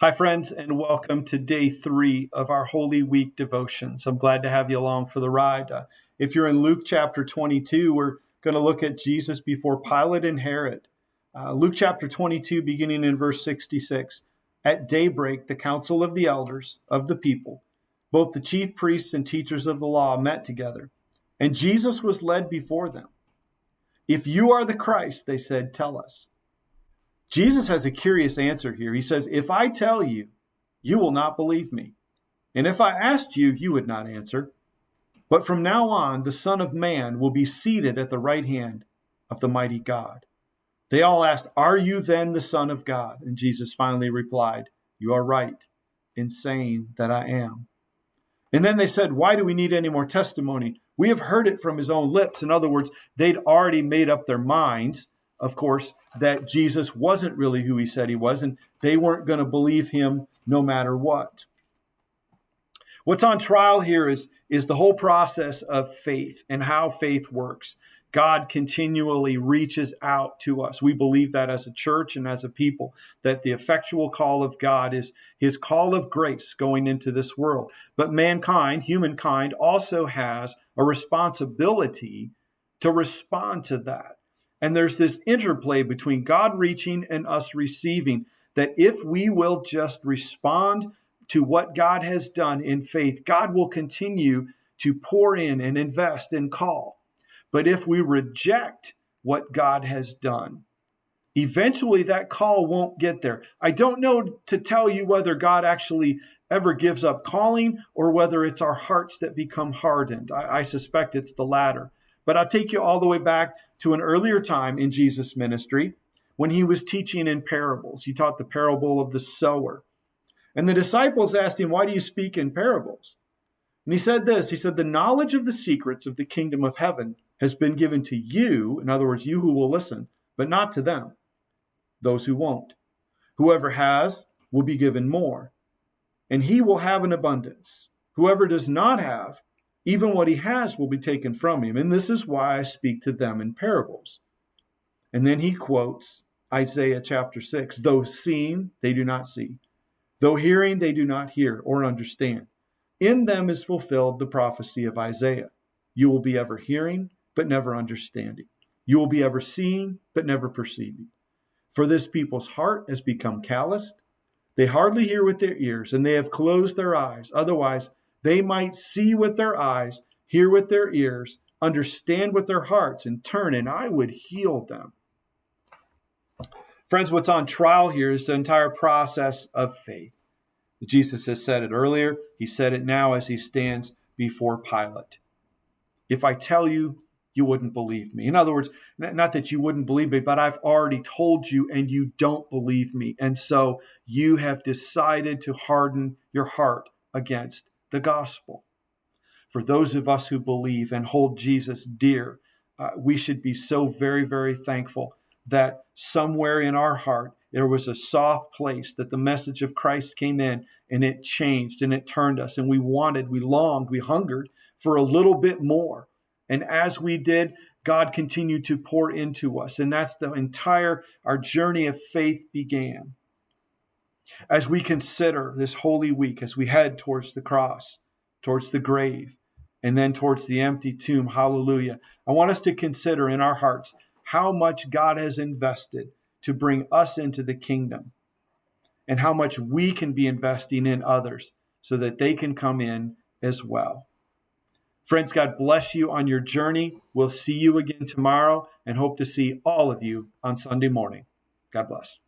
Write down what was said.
Hi, friends, and welcome to day 3 of our Holy Week devotions. I'm glad to have you along for the ride. If you're in Luke chapter 22, we're going to look at Jesus before Pilate and Herod. Luke chapter 22, beginning in verse 66. At daybreak, the council of the elders of the people, both the chief priests and teachers of the law, met together, and Jesus was led before them. If you are the Christ, they said, tell us. Jesus has a curious answer here. He says, if I tell you, you will not believe me. And if I asked you, you would not answer. But from now on, the Son of Man will be seated at the right hand of the mighty God. They all asked, are you then the Son of God? And Jesus finally replied, you are right in saying that I am. And then they said, why do we need any more testimony? We have heard it from his own lips. In other words, they'd already made up their minds, of course, that Jesus wasn't really who he said he was, and they weren't going to believe him no matter what. What's on trial here is the whole process of faith and how faith works. God continually reaches out to us. We believe that as a church and as a people, that the effectual call of God is his call of grace going into this world. But mankind, humankind, also has a responsibility to respond to that. And there's this interplay between God reaching and us receiving, that if we will just respond to what God has done in faith, God will continue to pour in and invest and call. But if we reject what God has done, eventually that call won't get there. I don't know to tell you whether God actually ever gives up calling or whether it's our hearts that become hardened. I suspect it's the latter. But I'll take you all the way back to an earlier time in Jesus' ministry when he was teaching in parables. He taught the parable of the sower. And the disciples asked him, why do you speak in parables? And he said this, he said, the knowledge of the secrets of the kingdom of heaven has been given to you, in other words, you who will listen, but not to them, those who won't. Whoever has will be given more, and he will have an abundance. Whoever does not have, even what he has will be taken from him. And this is why I speak to them in parables. And then he quotes Isaiah chapter 6, though seeing, they do not see. Though hearing, they do not hear or understand. In them is fulfilled the prophecy of Isaiah. You will be ever hearing, but never understanding. You will be ever seeing, but never perceiving. For this people's heart has become calloused. They hardly hear with their ears, and they have closed their eyes. Otherwise, they might see with their eyes, hear with their ears, understand with their hearts, and turn, and I would heal them. Friends, what's on trial here is the entire process of faith. Jesus has said it earlier. He said it now as he stands before Pilate. If I tell you, you wouldn't believe me. In other words, not that you wouldn't believe me, but I've already told you and you don't believe me. And so you have decided to harden your heart against the gospel. For those of us who believe and hold Jesus dear, we should be so very, very thankful that somewhere in our heart, there was a soft place that the message of Christ came in and it changed and it turned us. And we wanted, we longed, we hungered for a little bit more. And as we did, God continued to pour into us. And that's our journey of faith began. As we consider this Holy Week, as we head towards the cross, towards the grave, and then towards the empty tomb, hallelujah, I want us to consider in our hearts how much God has invested to bring us into the kingdom and how much we can be investing in others so that they can come in as well. Friends, God bless you on your journey. We'll see you again tomorrow and hope to see all of you on Sunday morning. God bless.